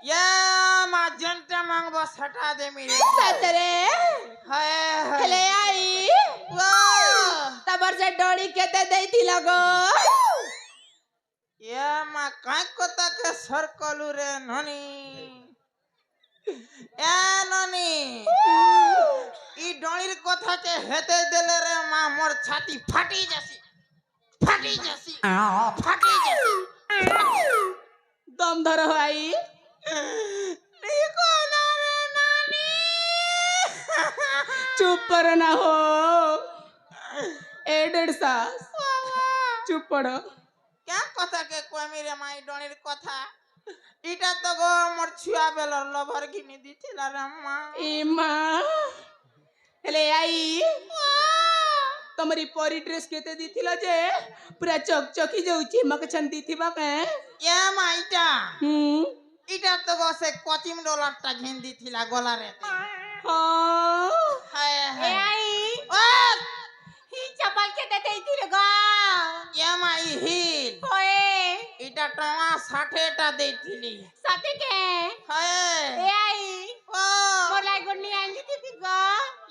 ये माजंटा मांगबो सटा दे मेरे सतरे हाय हेले आई वो तबर से डोरी केते देती लगो ये मा काय कोता के सर्कलु रे ननी ए ननी ई डोणीर कथा के हेते देले रे मा मोर छाती फाटी जासी दम धरो आई निको ना रे नानी चुप पर ना हो ए डेढ़ सास चुप पड़ो क्या कथा के कोई मेरे माई डोणीर कथा इटा तो गो मोर छुआ बेलर लभर घिनी दिथिला रे मा ए माँ हेले आई तमरी परी ड्रेस केते दिथिला जे पूरा चकचकी जाउची मके छन दिथिबा के ये माईटा इटा तो गो से $25 टा घिन दिथिला गोला रे हां हाय ए आई ओ ही चपल केते देती रे गो ये माई हिल होए इटा टमा 60 टा देथिली साथे के हाय ए आई ओ मोलाई गुन्नी आंदी थी गो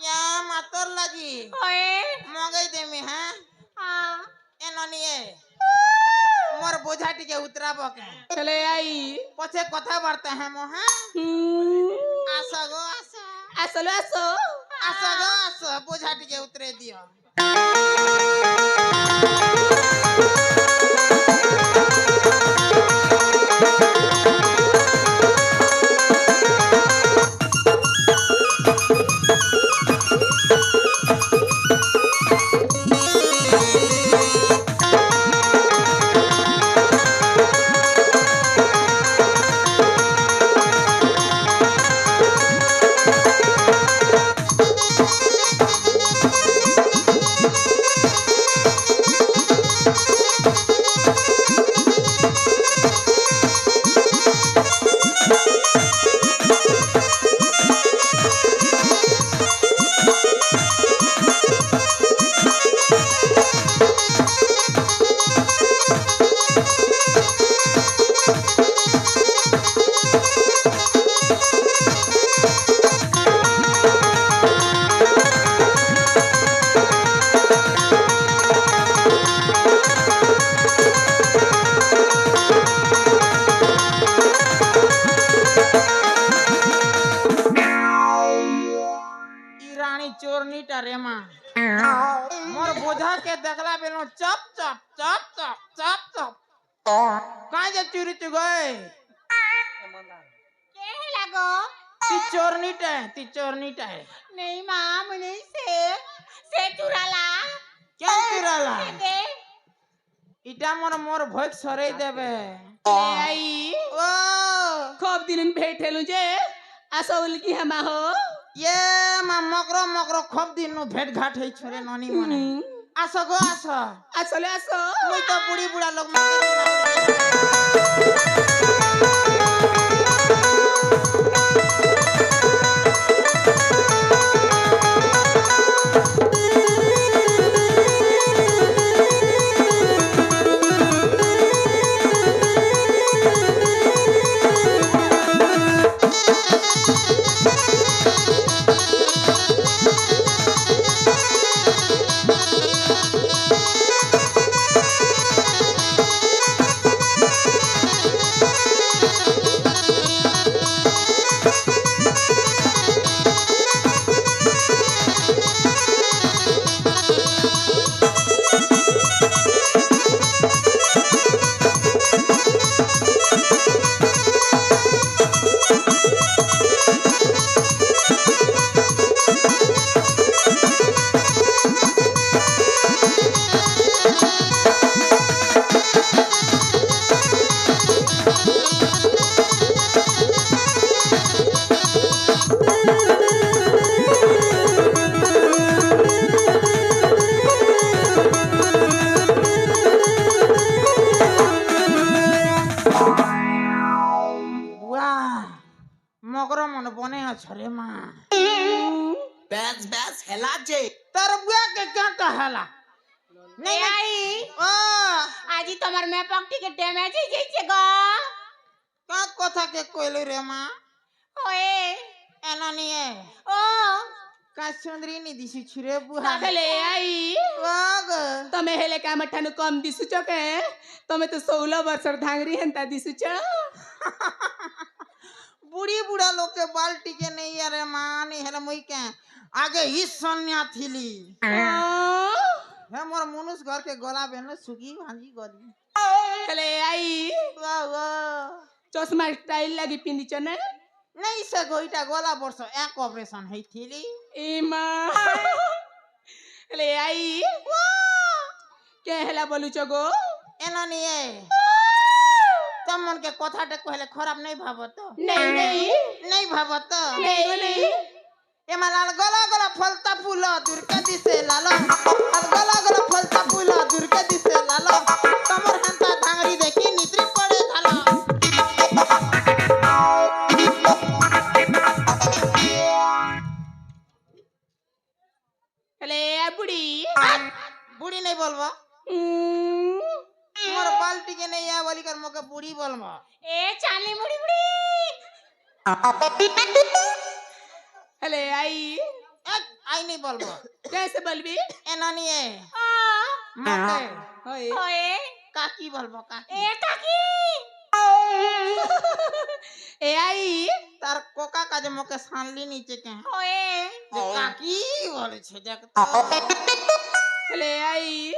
या मातर लगी होए मगई दे में हैं हां ए ननी ए मोर बोझा टिके उतराबो के चले आई पछे कथा बार्ता है मो हैं आसा गो आसा असलो असो आसा गो आसा बोझा टिके उतरे दियो चोरनीटा रे मां मोर बोझा के देखला बेलो चप चप चप चप चप चप काहे जे चुरी तू गए के लगो ती चोरनीटा है नहीं मां मुने से चुराला क्या चुराला दे इटा मोर भोग सरे देबे ले आई ओ खूब दिन भेटेलु जे असौल की हमा हो ये मा मकरो खूब दिन नु भेट घाट है छोरे ननी मने आसो गो आसो असले असो मुई तो बुढ़ी बुढ़ा लोग मगरो मन बने अछरे मां बस हेला जे तर बुआ के क्या कहला नहीं आई ओ आजी तमर में पक्टी के डैमेज ही जैसे गो কা কথা কে কইলো রে মা ওয়ে এনা নিয়ে ও কা সুন্দরী নি দিছি ছুরে বুহা হেলে আই ওগো તમે ହେଲେ କାମ ଠାନୁ କମ ଦିଶୁଛ କେ ତମେ ତ 16 ବର୍ଷର ଧାଙ୍ଗରି ହେନ୍ତା ଦିଶୁଛ बुढ़ी बुढ़ा लोग के बाल्टी के नहीं अरे माँ नहीं है मुई के आगे ही सोनिया थीली है मोर मनुष घर के गोला बेन सुगी भांजी गली ହେଲେ ଆଇ वाह वाह ଚଷମା ଷ୍ଟାଇଲ ଲାଗି ପିନ୍ଧିଛ ନା नहीं से गोईटा गोला वर्ष एक ऑपरेशन है थीली ଏ ମା ହେଲେ ଆଇ କେ ହେଲା ବୋଲୁଛ ଗो एना नहीं है तम मन के कथा टे कहले खराब नहीं भावत नहीं नहीं नहीं भावत नहीं गो नहीं ए मालाल गला गला फलता फूल दूर के दिसे लालो अब गला गला फलता फूल दूर के दिसे लालो तमर हंता धांगरी देखी नित्री पड़े झालो हेले आ बुढ़ी बुढ़ी नहीं बोलबो मोर बाल्टी के नहीं आ बोली कर मोके बुढ़ी बोलबो ए चाली बुढ़ी बुढ़ी हेले आई एक आई नहीं बोलबो कैसे बलबी एना नहीं है आ मोके ओए ओए काकी बोलबो काकी ए काकी ए आई तार कोका का जे मोके सानली नीचे के ओए जे काकी बोले छे जक तो हेले आई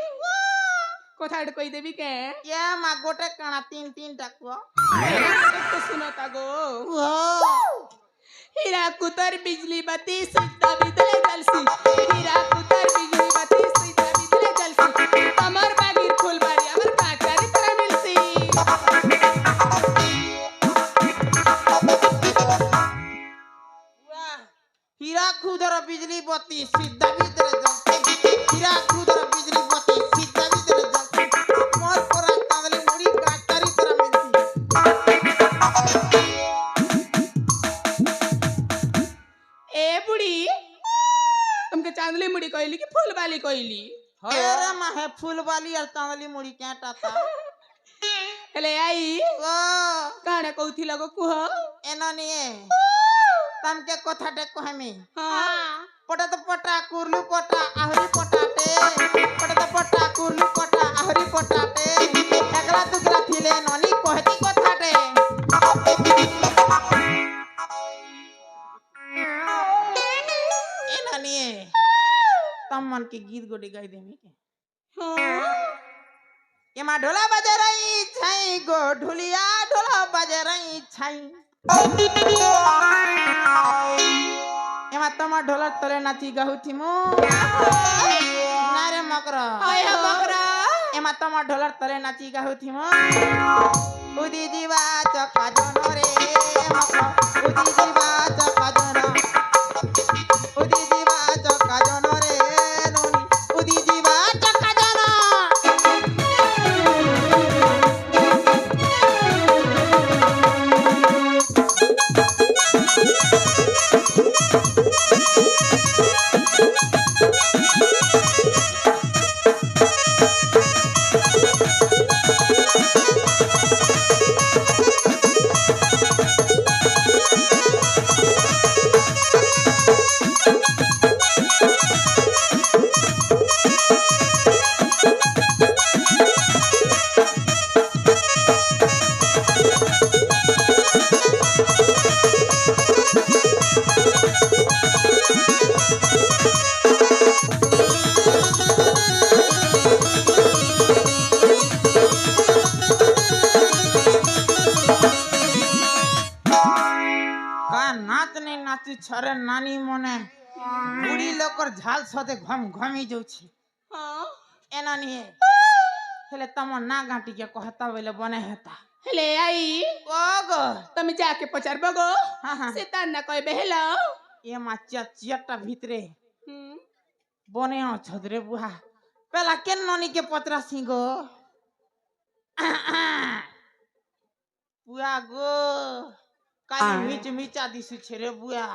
कोथाड़ कोई देवी के ये मा गोटे काना तीन तीन टकुआ तो सुनता गो वो हीरा कुतर बिजली बत्ती सीता बिदले जलसी हीरा कुतर बिजली बत्ती सीता बिदले जलसी कमर बागीर फुलबारी अमर काटारी तरह मिलसी हीरा खुदर बिजली बत्ती सीधा भीतर जलती हीरा खुदर बिजली बत्ती सीधा भीतर जलती मोर पोरा तांदली मुड़ी काटारी तरह मिलती ए बुढ़ी तुमके चांदली मुड़ी कोइली की फूल वाली कोइली अरे मां है फूल वाली और तांदली मुड़ी क्या टाता हेले आई ओ काणे कहूथी लगो कुह एना नहीं तम के कथा टे कहमी हां पटा तो पटा कुरलू पटा आहरी पटाटे पटा तो पटा कुरलू पटा आहरी पटाटे एकला दुगला थिले ननी कहती कथाटे ए नानी तम मन के गीत गोडी गाई देमी के एमा ढोला बजे रही छई गो ढुलिया ढोला बजे रही छई एमा तमा ढोलक तले नाची गाहुथी मु नारे मकर हाय बकरा एमा तमा ढोलक तले नाची गाहुथी मु उदी जीवा चका जन रे मकर उदी जीवा चका जन उदी जीवा चका जन रे नोनी उदी जीवा चका जन छरे नानी मने बुढ़ी लोकर झाल सदे घम घमी जाउछि हां एना नहीं हेले तम ना गांटी के कहता बेले बने हेता हेले आई ओगो तमे जाके पचारबो गो हां हां सेतान ना कहबे हेलो ये माचिया चियटा भीतरे बने छदरे बुहा पेला केन ननी के पतरा सिंगो बुआ गो काली मिच मिचा दिसु छरे बुआ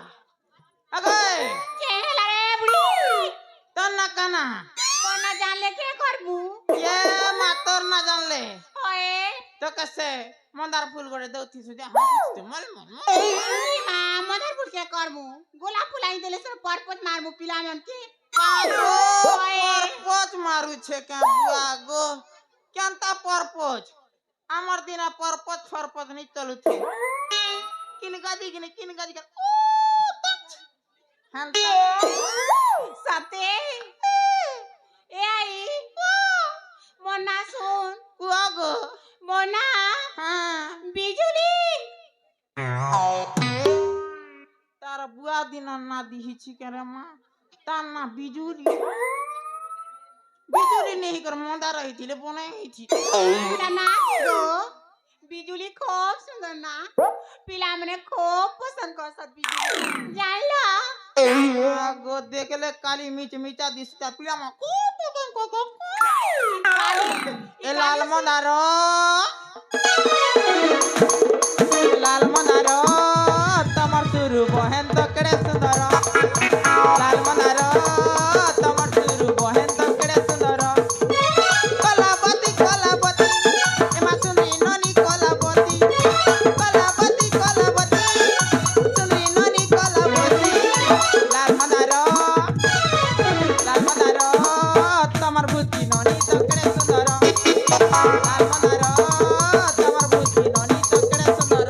अगे के हेला रे बुढ़ी तना काना कोना ना जानले के करबू ये मातर ना जानले ओए तो कैसे मंदार फूल गड़े दौती सुजा हंसते मल मल मां मदर फुल के करबू गोलाप फुल आई देले से परपत मारबू पिला मन के परपोज मारू छे के बुआ गो केनता परपोज আমার দিনা পরপত ফরপত নি চলুছে কিন গাদি ও তছ হান্তা সাথে এ আই মনা শুন বুয়া গো মনা হ্যাঁ বিজুলি তার বুয়া দিনা না দিহিছি কেরে মা তার না বিজুলি বিজুলি নেই কর মন্দা রহিছিলে বনে হিছি ना ना गो बिजुली खूब सुंदर ना पिला मने खूब पसंद कर सब बिजुली जान लो গো দেখলে কালি মিচ মিচা দিছতা পিলা মা এ লাল মন্দার তোমার সুরু বহেন তো কেড়ে সুন্দর লাল মন্দার তোমার সুরু বহেন তো কেড়ে সুন্দর কলাবতী এমা শুনি ননি কলাবতী শুনি ননি কলাবতী লাল মন্দার তোমার বুদ্ধি ননি তো কেড়ে সুন্দর লাল মন্দার তোমার বুদ্ধি ননি তো কেড়ে সুন্দর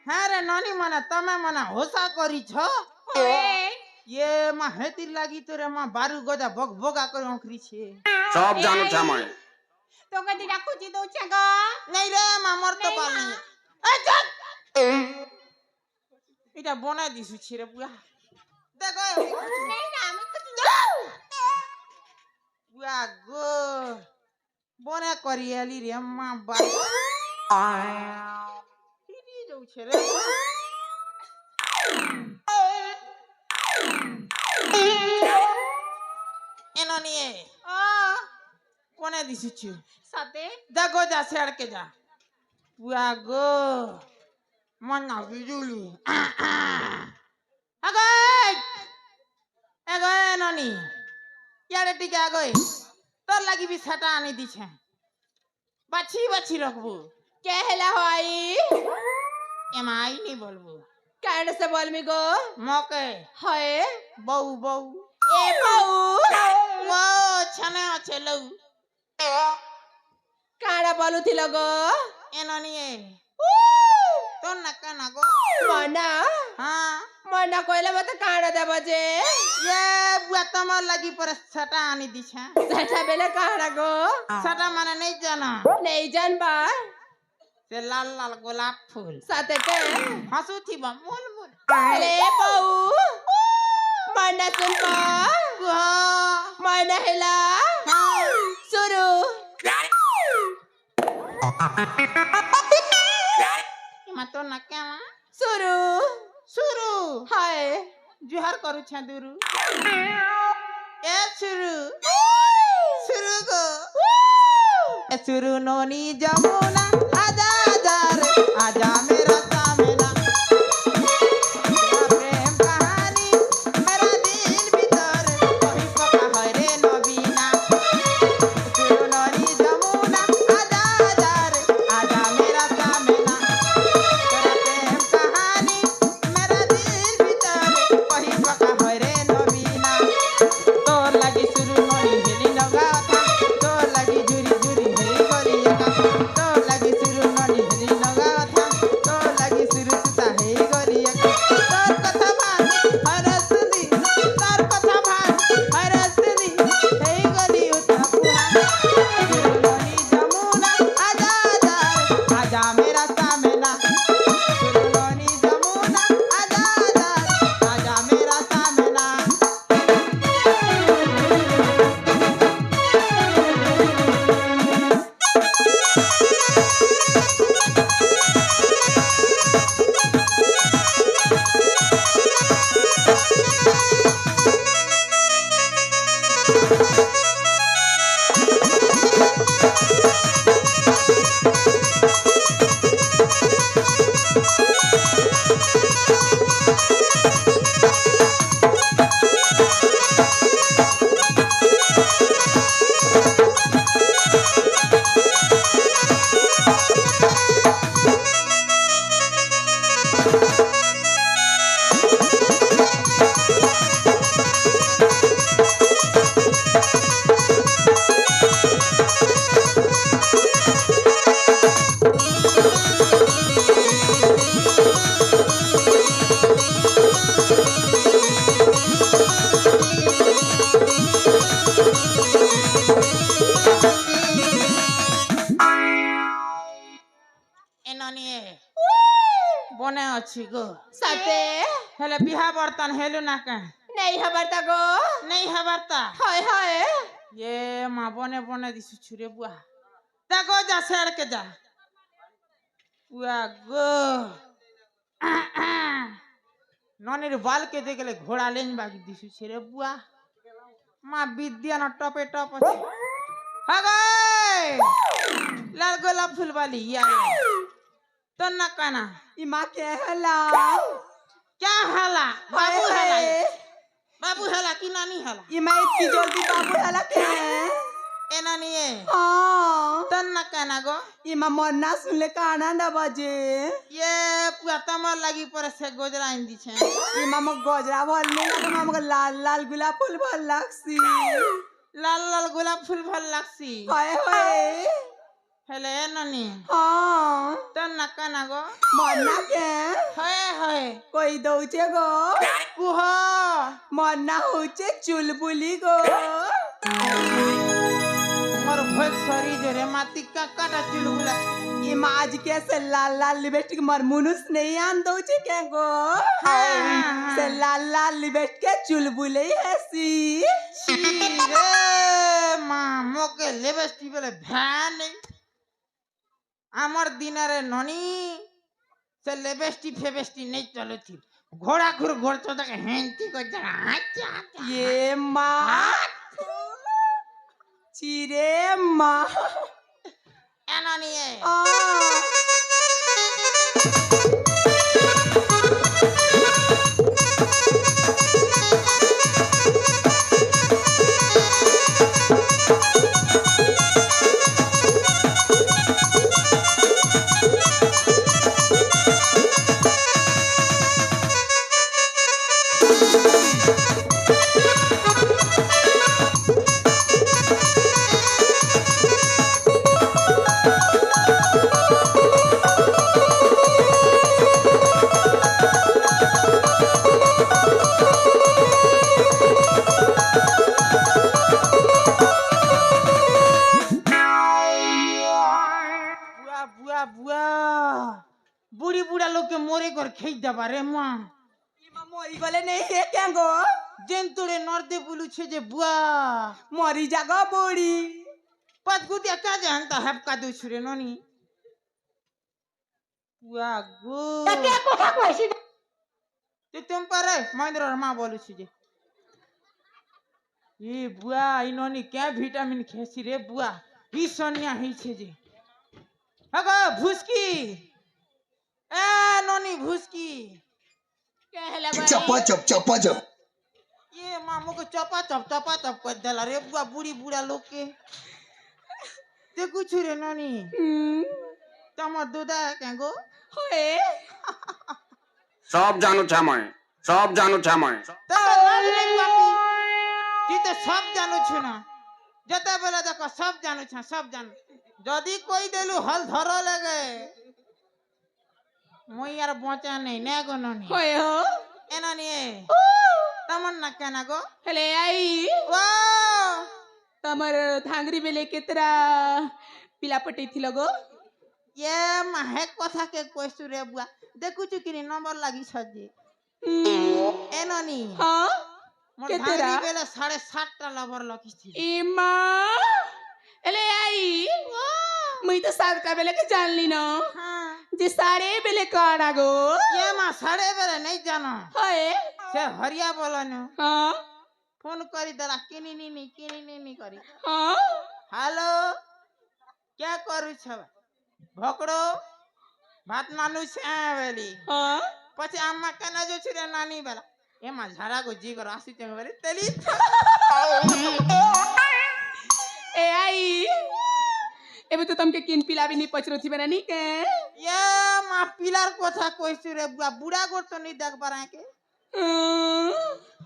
হ্যাঁ রে ননি মানে তুমি মানে হোসা করিছ ओए ये মা হেতির লাগি তোরে মা বারু গজা বক বগা করে অংকরিছে সব জানো জামাই तो कदी राखू जी दो छगो নাই রে মা মর তো নাই পারনি মা। এই চল এটা বনাই দিছু ছিরে বুয়া দেখো नहीं ना मैं कुछ বুয়া গো বনে করিয়ালি রে মা বাই ফিরি যাও ছেলে এনো নিয়ে ओ কোনে দিছু साथे দেখো যা ছেড়কে যা বুয়া গো মন্না বিজুলি আগই আগই ননি ইয়ারে টিকে আগই তোর লাগি বি ছাটা আনি দিছে বাছি রাখবো कहला होई এমাই নি বলবো कांड से बोल मी गो মকে हाय বউ ए बाऊ ও ছানে আছে লউ कांडा बोलू थी लगो এনো নিয়ে তোর না কানা গো मना হ্যাঁ मना कोइला मत कांडा दे बजे ये बुआ তোমার লাগি পরে ছাটা আনি দিছে सेठा बेले कांडा गो ছাটা মানে নেই জানা नहीं जान बा से लाल लाल गोलाप फूल साथे के हंसू थी बा मोल मोल अरे बाऊ मना सुन बा मना हिला शुरू तो ना क्या शुरू शुरू हाय जुहार करू छे दुरु ए शुरू गो ए शुरू नोनी जमुना आजा आजा रे आजा मेरा सामेला तेरा प्रेम कहानी मेरा दिल भीतर कहीं पका है रे मेरा सामना सुरलोनी जमुना आजा आजा आजा मेरा सामना एननिए बने अछि गो सते हेले बिहा बर्तन हेलु ना का नहीं हबर तगो नहीं हबरता हाय हाय ये माँ बने बने दिसु छुरे बुआ तगो जा सेड़ के जा बुआ गो ननिर बाल के देखले घोड़ा लेन बागी दिसु छुरे बुआ माँ विद्या न टपे टप अछि हगे लाल गोलाप फूल वाली या तो ना काना इमा के हला क्या हाला हाय बाबू हाला हाय बाबू हाला कि नानी हाला इमा इतनी जल्दी बाबू हला के ए नानी ए हाँ तो ना काना गो इमा मरना सुनले का आनंद बाजे ये पूरा तमर लगी पर से गोजरा इन दी छे इमा मग गजरा भल नहीं लगे मग लाल लाल गुलाब फूल भल लागसी लाल लाल गुलाब फूल भल लागसी हाय हाय हेले ए नानी हाँ तो ना काना गो मरना के होए होए कोई दौचे गो कुहो मरना होचे चुलबुली गो मोर भोग सरी जे रे माटी का काटा चुलबुला इमा आज के से लाल लाल लिपस्टिक मर मुनुस नहीं आन दौचे के गो हाँ। से लाल लाल लिपस्टिक के चुलबुले ऐसी छी रे मां मोके लेबस्टी बेले भ्यान नहीं आमर दिनारे ननी से लेबस्टी फेबस्टी नहीं चलो थी घोड़ा खुर घोड़ चोदा के हेंती को जगह अच्छा ये माँ चिरे माँ ए नानी ए बुआ बुआ बूढ़ी बूढ़ा लोग के मोरे कर खेत दबा रे मां इमा मोरी गले नहीं है क्या गो जेन तोरे नर्दे बोलू छे जे बुआ मोरी जागो बूढ़ी पतगुतिया का जानता है का दो छुरे ननी बुआ गो क्या कोठा कोसी ते तुम पर महेंद्र मां बोलू छे जे ये बुआ इनोनी क्या विटामिन खेसी रे बुआ ई सोनिया ही छे जे हगो भुसकी ए नोनी भुसकी कहला चप्पा चप ये मामू को चपा चप कर देला रे बुआ बूढ़ी बूढ़ा लोग के ते कुछ रे नोनी तमर दूधा के गो होए सब जानू छा मैं तो लाज नहीं पापी ती तो सब जानू छु ना जता बेला देखो सब जानू छ सब जानू जदी कोई देलु हल धरो लगे মই यार बचा नहीं ने गो ननी होए हो एना नि तमन्ना केना गो हेले आई ओ तमर धांगरी बेले केतरा पिला पटे थी लगो ये माहे कथा के कोइसु रे बुआ देखु छु कि नंबर लागी छजे एननी हाँ मोर के धांगरी तेरा बेले 7.5 टा लबर लखी थी इमा एले आई मुई तो सात का बेले के जान ली ना हां जे सारे बेले कान आगो ये मा साड़े बेले नहीं जानो हाय से हरिया बोलनु हाँ फोन करी दला किनी नी करी हाँ हेलो क्या करू छ भोकड़ो भात नानु से आवेली हाँ પછી આમાં કના જો છે નાની બેલા એમાં ઝારાગો જીગર આસી તે વેરી તેલી ए आई एबे तो तुमके किन पिलाबी नी पचरो थी बनानी के ये मा पिलार कोथा कोइसु रे बुआ बुढ़ा गोर तो नहीं देख परा के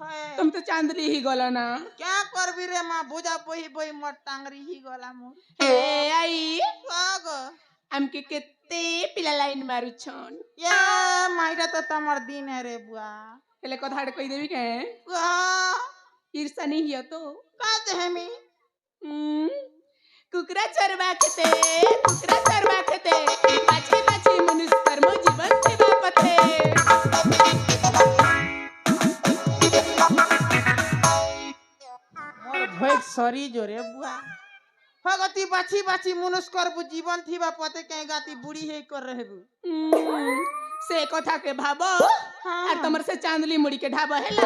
हाय तुम तो चांदली ही गला ना क्या करबी रे मा बोजा बोही बोही मोर टांगरी ही गला मोर ए आई कागो हमके केते पिला लाइन मारू छन ये माइरा तो तमर दिन है रे बुआ एले कथा कहि देबी के का ईर्षा नहीं हियो तो का देहमी कुकरा चरवा खेते पाछे पाछे मनुष्य कर्म जीवन से बापते मोर भोग सरी जो रे बुआ भगती बाछी बाछी मुनुष करबु जीवन थीबा पते कहीं गाती बुढ़ी हे कर रहबु से कथा के भाबो हाँ। और तमर से चांदली मुड़ी के ढाबो हेला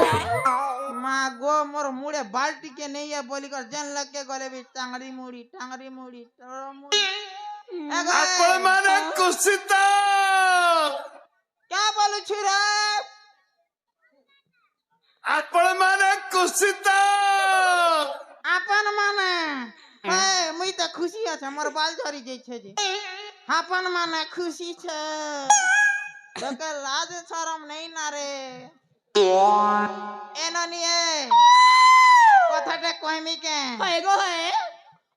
माँ गो मोर मुड़े बाल्टी के नहीं है बोली कर जन लग के गले भी टांगरी मुड़ी टोरो मुड़ी आपण माने कुसिता क्या बोलू छुरा आपण माने कुसिता आपन माने है मुई तो खुशी है मोर बाल झरी जाय छे जे आपन माने खुशी छे तो के लाज शरम नहीं ना रे एननी ए कथाटे कहमी के होएगो है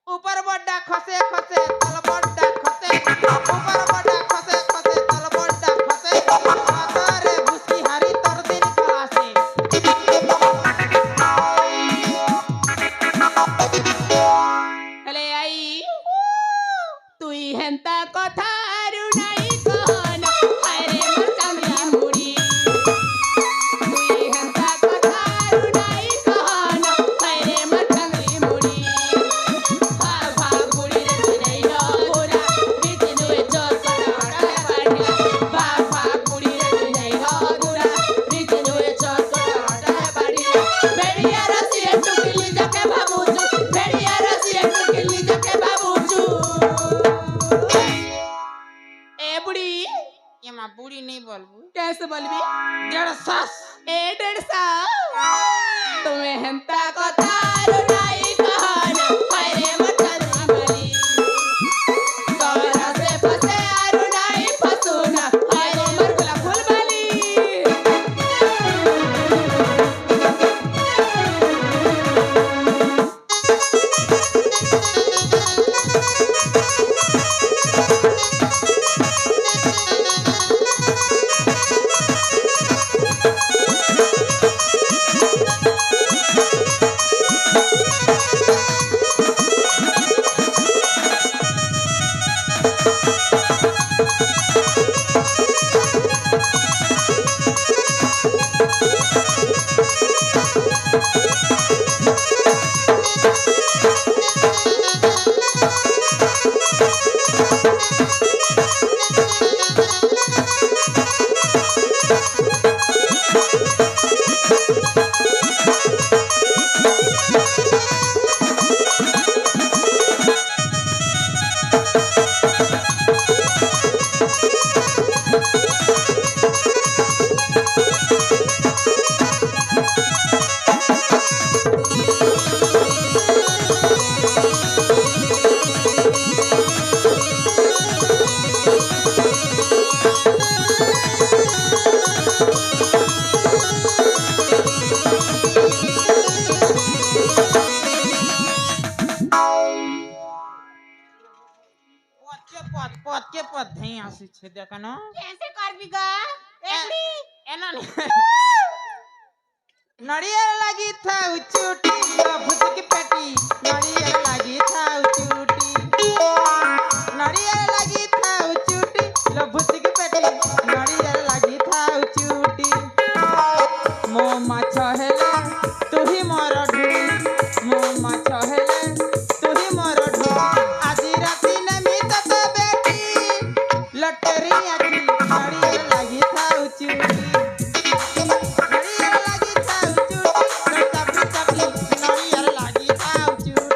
ऊपर बड्डा खसे तल बड्डा खसे ऊपर बड्डा खसे तल बड्डा खसे अतारे भुसी हारी तर दिन खलासे हेले आई तू ही हेंता कथा रुनाई कहन अरे मोर चांदली मुड़ी तू ही हेंता कथा रुनाई कहन अरे मोर चांदली मुड़ी भा बुड़ी रे नहीं हो गोरा बिजनुए चौकड़ा पाटिला भा बुड़ी रे नहीं हो गोरा बिजनुए चौकड़ा पाटिला बेड़िया रसिए टुकली जके बाबूजू बेड़िया रसिए टुकली जके बाबूजू ए बुड़ी ये मां बूढ़ी नहीं बोलबू कैसे बोलबी 1.5 सास ए 1.5 तुम्हें हंता कथा रुनाई कहन अरे मटन बली तोरा से फसे रुनाई फसुन अरे मोर गुला फूल बली पद के पद धई आसी छे देखनो कैसे करबी गा एना नड़िया लगी था उचूटी भुज की पेटी नड़िया लगी था उचूटी नड़िया लगी था ଲଭୁତି କି ପେଟି ନଡ଼ିଆରେ ଲାଗିଥାଉ ଚୁଟି ମୋ ମାଛ ହେଲେ ତୁ ହିଁ ମୋର ଢୁଲି ମୋ ମାଛ ହେଲେ ତୁ ହିଁ ମୋର ଢୁଲି ଆଜି ରାତି ନେମି ତତେ ବେଟି ଲଟେରୀ ଆଜି ନଡ଼ିଆରେ ଲାଗିଥାଉ ଚୁଟି ନଡ଼ିଆରେ ଲାଗିଥାଉ ଚୁଟି ଚାପି ଚାପି ନଡ଼ିଆରେ ଲାଗିଥାଉ ଚୁଟି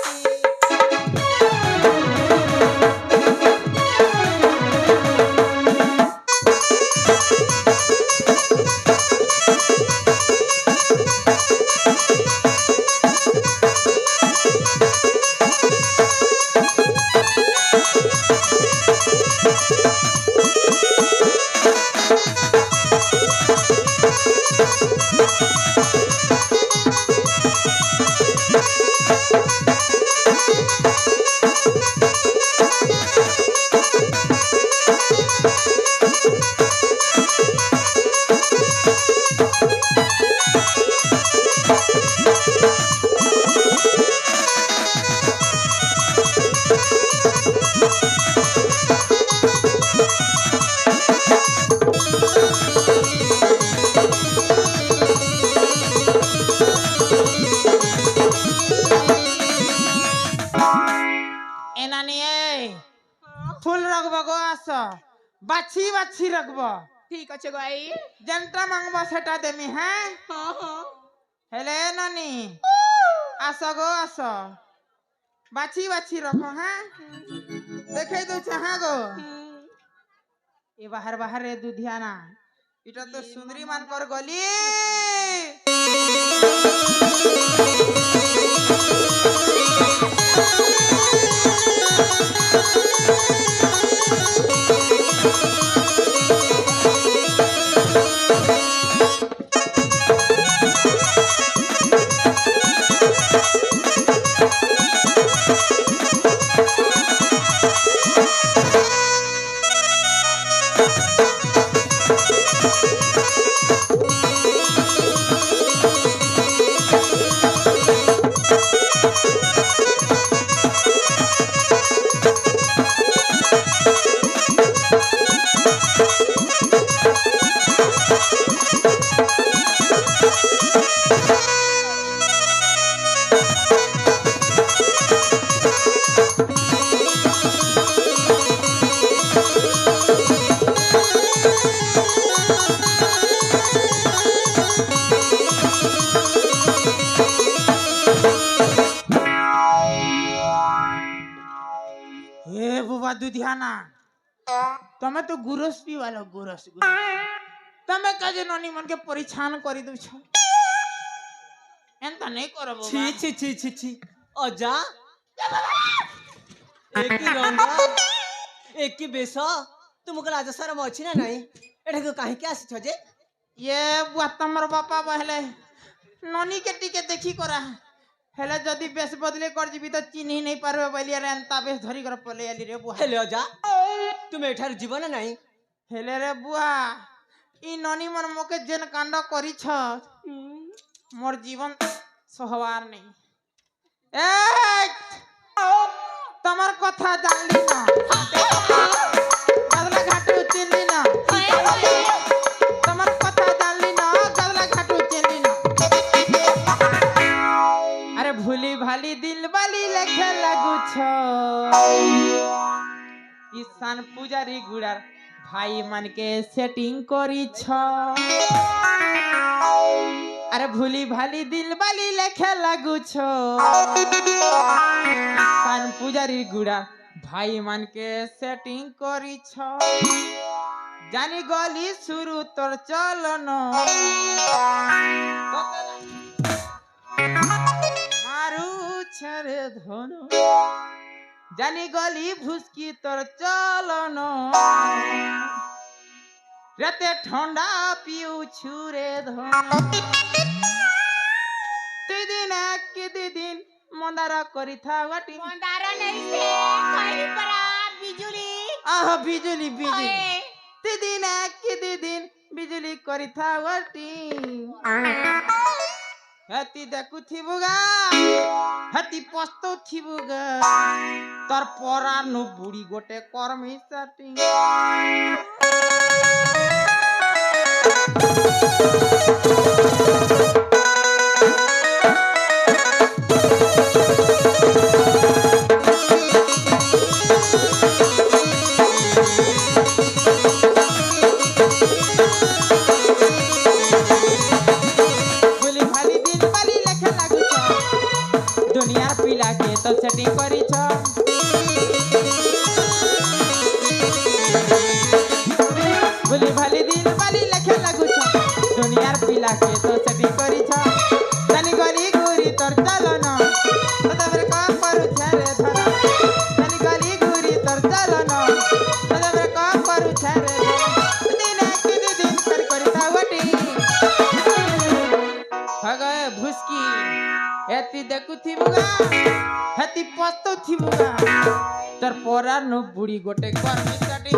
ফুল রাখব গো আস বাছি বাছি রাখব ঠিক আছে গো আই যেনটা মাংব সেটা দেমি হ্যাঁ হ্যাঁ হ্যাঁ হেলে নানি আস গো আস বাছি বাছি রাখো হ্যাঁ দেখাই দউছে হ্যাঁ গো এ বাহার বাহারে দুধিয়ানা এটা তো সুন্দরী মানকর গলি ए बुबा दुधियाना तमे तो गुरस पीवालो गुरस तमे काजे ननी मन के परिछान करी दउ छ एंता नहीं करब छी छी छी छी छी अजा एक ही रंगा एक ही बेसा तुमको राजा शरम अछि ना नहीं एठे को काहे के आसी छ जे ये बुआ तमर बापा बहले ननी के टिके देखी करा हेले जदी बेस बदले कर जीबी तो चिन्ही नहीं पारबे बलिया रे एंता बेस धरी कर पले आली रे बुआ हेले अजा तुम एठार जीवन नहीं हेले रे बुआ ई ननी मन मोके जेन कांड करी छ मोर जीवन सहवार नहीं ए तमर कथा जानली ना गदला घाटू चिनली ना तमर कथा जानली ना गदला घाटू चिनली ना अरे भूली भाली दिल बाली लेखे लागू छ ईशान पुजारी गुड़ार भाई मन के सेटिंग करी छ अरे भूली भाली दिल बाली लेखे लागू छ ईशान पुजारी गुड़ा भाई मन के सेटिंग करी छ जानी गली शुरू तोर चलन मारू छरे धनु जानी गली भुसकी तोर चलन राते ठंडा पिउ छुरे धनु तुई दिन के दिन मंदारा करी था वाटी मंदारा नहीं से कोई परा बिजुली आह बिजुली बिजुली तुई दिन के दिन बिजुली करी था वाटी হেতি দেখুথিবু গা হেতি পস্তুথিবু গা তোর পরানো বুড়ি গোটে কর্মী চাটি বলি ভালি দিন বালি লেখা লাগুছ দুনিয়ার পিলাকে তো সেটিং করিছ বলি ভালি দিন বালি লেখা লাগুছ দুনিয়ার পিলাকে তো সেটিং করিছ জানি গলি ঘুরি তোর চলন তবে কম করুছ রে ধন জানি গলি ঘুরি তোর চলন তবে কম করুছ রে ধন দিনে কি দিন করি তাওটি হগয়ে ভুসকি হেতি দেখুথিবু গা হেতি পস্তুথিবু গা তোর পরানো বুড়ি গোটে কর্মী চাটি